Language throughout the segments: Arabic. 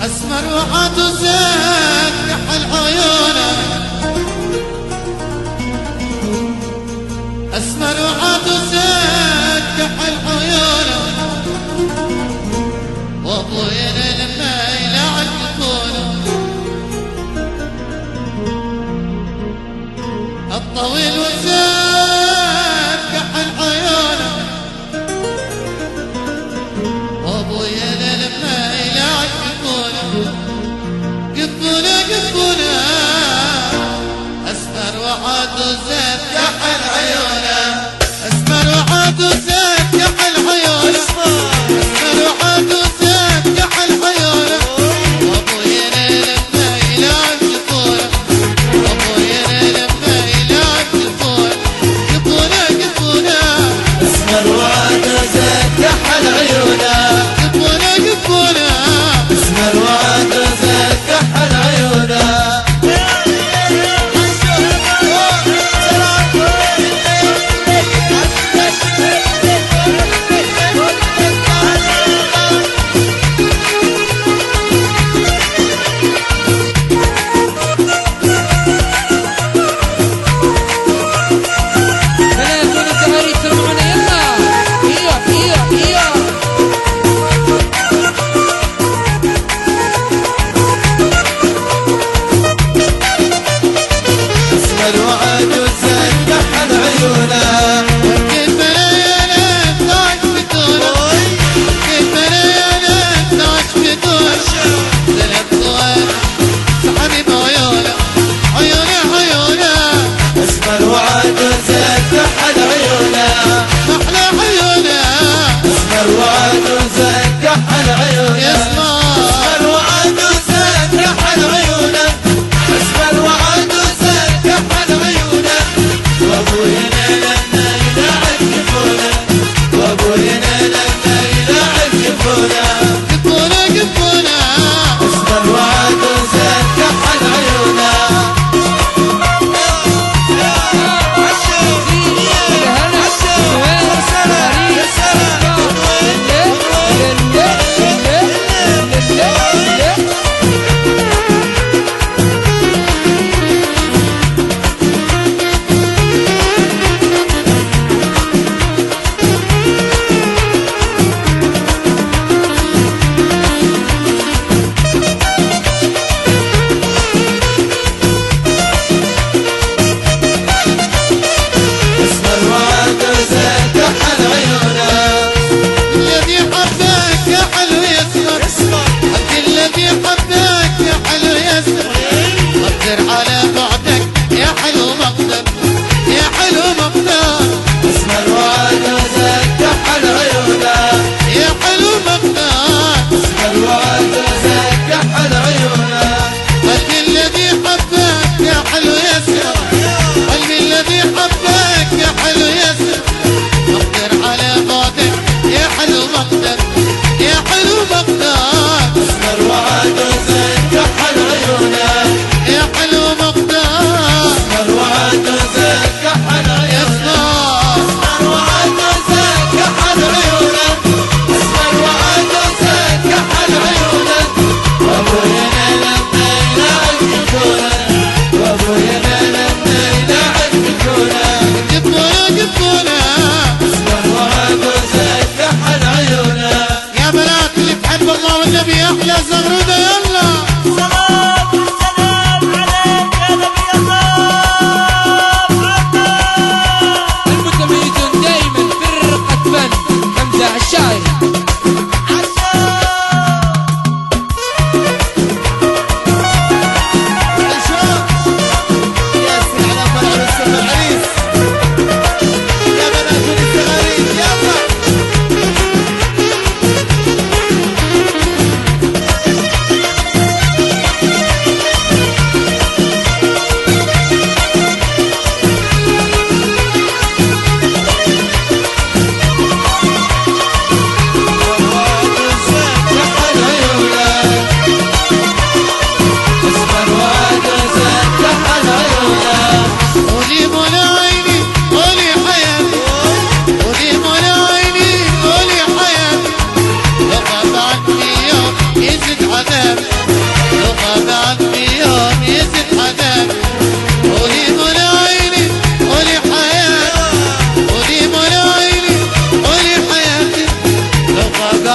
أسمر وعطسك كحل عيونك، أسمر وعطسك كحل عيونك، وأبويا لما يلعب يكونك الطويل وزاد كحل عيونك، وأبويا لما يلعب يكونك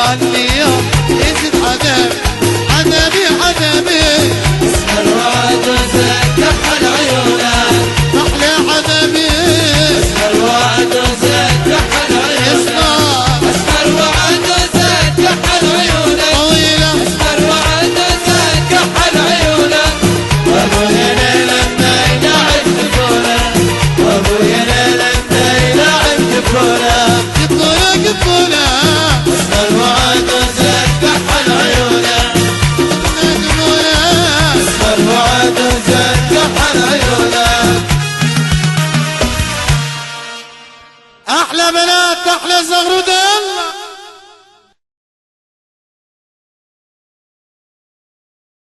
عني يوم يزيد عذابي اسهر وعد وزاد كحل عيونك أحلى عذابي اسهر وعد وزاد كحل عيونك اسهر وعد وزاد كحل عيونك طويلة اسهر وعد وزاد كحل عيونك وابويا لما يلعب طفولة وابويا لما يلعب طفولة قفولة اسهر وعد وزاد كحل عيونك اسهر وعد وزاد كحل عيونك أحلى بنات أحلى زغرة الله